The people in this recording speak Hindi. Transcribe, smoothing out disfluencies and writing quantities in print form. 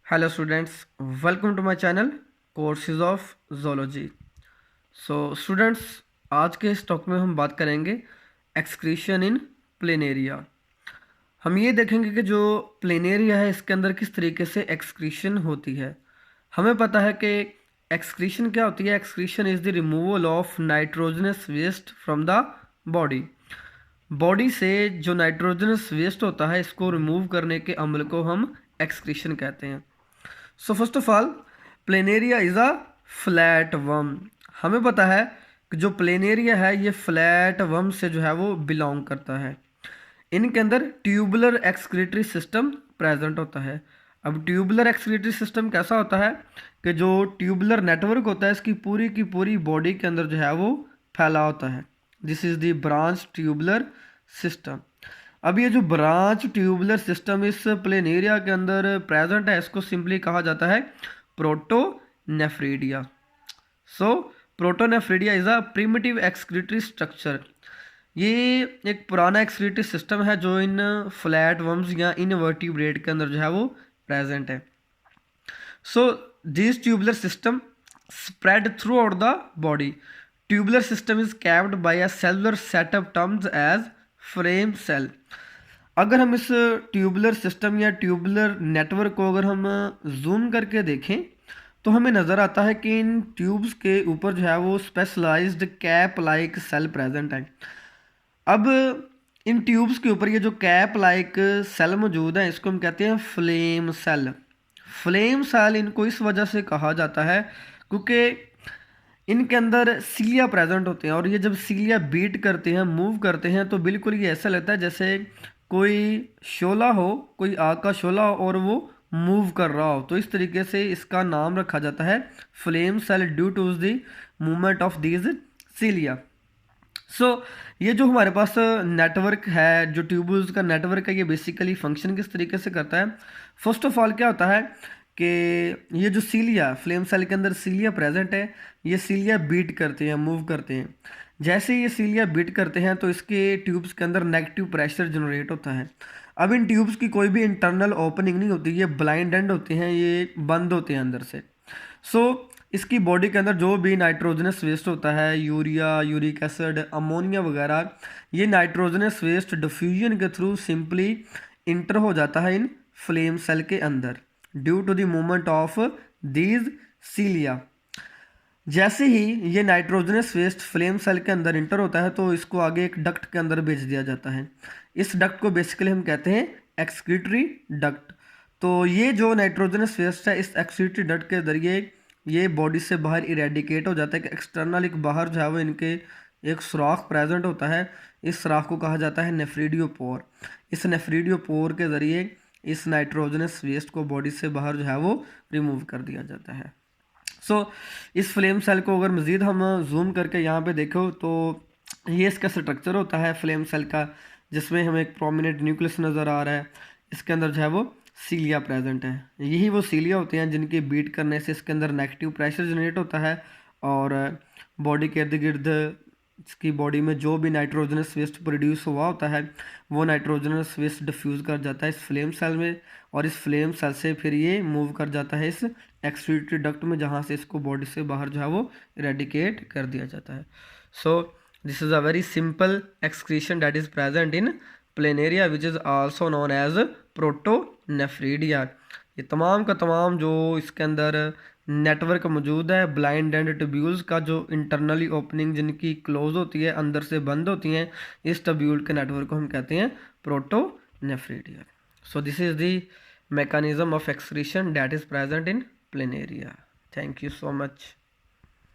Hello students, welcome to my channel courses of zoology. So students, आज के इस टॉक में हम बात करेंगे एक्सक्रीशन इन प्लेनेरिया। हम ये देखेंगे कि जो प्लेनेरिया है इसके अंदर किस तरीके से एक्सक्रीशन होती है। हमें पता है कि एक्सक्रीशन क्या होती है। Excretion is the removal of nitrogenous waste from the body. Body से जो नाइट्रोजनस वेस्ट होता है इसको रिमूव करने के अमल को हम एक्सक्रीशन कहते हैं। So first of all, planaria is a flat worm. हमें पता है कि जो प्लेनेरिया है ये फ्लैट वर्म से जो है वो बिलोंग करता है। इनके अंदर ट्यूबुलर एक्सक्रीटरी सिस्टम प्रेजेंट होता है। अब ट्यूबुलर एक्सक्रीटरी सिस्टम कैसा होता है कि जो ट्यूबुलर नेटवर्क होता है इसकी पूरी बॉडी के अंदर जो है वो फैला होता है। This is the branch tubular system. अब ये जो ब्रांच ट्यूबुलर सिस्टम इस प्लेनेरिया के अंदर प्रेजेंट है इसको सिंपली कहा जाता है protonephridia. So protonephridia is a primitive excretory structure. ये एक पुराना एक्सक्रीटरी सिस्टम है जो इन फ्लैट वर्म्स या इनवर्टिब्रेट के अंदर जो है वो प्रेजेंट है। So this tubular system spread throughout the body. Tubular system is capped by a cellular setup termed as frame cell. अगर हम इस ट्यूबुलर सिस्टम या ट्यूबुलर नेटवर्क को अगर हम जूम करके देखें तो हमें नज़र आता है कि इन ट्यूब्स के ऊपर जो है वो specialised cap like cell present है। अब इन ट्यूब्स के ऊपर ये जो कैप लाइक सेल मौजूद है इसको हम कहते हैं फ्लेम सेल। फ्लेम सेल इनको इस वजह से कहा जाता है क्योंकि इनके अंदर सीलिया प्रेजेंट होते हैं और ये जब सीलिया बीट करते हैं, मूव करते हैं, तो बिल्कुल ये ऐसा लगता है जैसे कोई शोला हो, कोई आग का शोला हो और वो मूव कर रहा हो। तो इस तरीके से इसका नाम रखा जाता है flame cell due to the movement of these cilia. So ये जो हमारे पास नेटवर्क है, जो ट्यूबुल्स का नेटवर्क है, ये बेसिकली फंक्शन किस तरीके से करता है। फर्स्ट ऑफ ऑल क्या होता है कि ये जो सीलिया, फ्लेम सेल के अंदर सीलिया प्रेजेंट है, ये सीलिया बीट करते हैं, मूव करते हैं। जैसे ये सीलिया बीट करते हैं तो इसके ट्यूब्स के अंदर नेगेटिव प्रेशर जनरेट होता है। अब इन ट्यूब्स की कोई भी इंटरनल ओपनिंग नहीं होती, ये ब्लाइंड एंड होते हैं, ये बंद होते हैं अंदर से। सो इसकी बॉडी के अंदर जो भी नाइट्रोजनस वेस्ट होता है, यूरिया, यूरिक एसिड, अमोनिया वगैरह, ये नाइट्रोजनस वेस्ट डिफ्यूजन के थ्रू सिंपली इंटर हो जाता है इन फ्लेम सेल के अंदर due to the movement of these cilia. जैसे ही ये नाइट्रोजनस वेस्ट फ्लेम सेल के अंदर इंटर होता है तो इसको आगे एक डक्ट के अंदर भेज दिया जाता है। इस डक्ट को बेसिकली हम कहते हैं एक्सक्रीटरी डक्ट। तो ये जो नाइट्रोजनस वेस्ट है इस एक्सक्रीटरी डक्ट के जरिए ये बॉडी से बाहर इरेडिकेट हो जाता है कि एक्सटर्नल एक बाहर जो है वो इनके एक सुराख प्रेजेंट होता है। इस सुराख को कहा जाता है नेफ्रीडियोपोर। इस नेफ्रीडियोपोर के ज़रिए इस नाइट्रोजनस वेस्ट को बॉडी से बाहर जो है वो रिमूव कर दिया जाता है। सो इस फ्लेम सेल को अगर मज़ीद हम जूम करके यहाँ पे देखो तो ये इसका स्ट्रक्चर होता है फ्लेम सेल का, जिसमें हमें एक प्रोमिनेंट न्यूक्लियस नज़र आ रहा है। इसके अंदर जो है वो सीलिया प्रेजेंट है। यही वो सीलिया होते हैं जिनके बीट करने से इसके अंदर नेगेटिव प्रेशर जनरेट होता है और बॉडी के इर्द गिर्द इसकी बॉडी में जो भी नाइट्रोजनस वेस्ट प्रोड्यूस हुआ होता है वो नाइट्रोजनस वेस्ट डिफ्यूज़ कर जाता है इस फ्लेम सेल में और इस फ्लेम सेल से फिर ये मूव कर जाता है इस एक्सक्रीटरी डक्ट में, जहाँ से इसको बॉडी से बाहर जो है वो इरेडिकेट कर दिया जाता है। So this is a very simple excretion that is present in planaria which is also known as protonephridia. ये तमाम का तमाम जो इसके अंदर नेटवर्क मौजूद है ब्लाइंड एंड ट्यूब्यूल्स का, जो इंटरनली ओपनिंग जिनकी क्लोज होती है, अंदर से बंद होती हैं, इस ट्यूब्यूल के नेटवर्क को हम कहते हैं protonephridia. So this is the mechanism of excretion that is present in planaria. Thank you so much.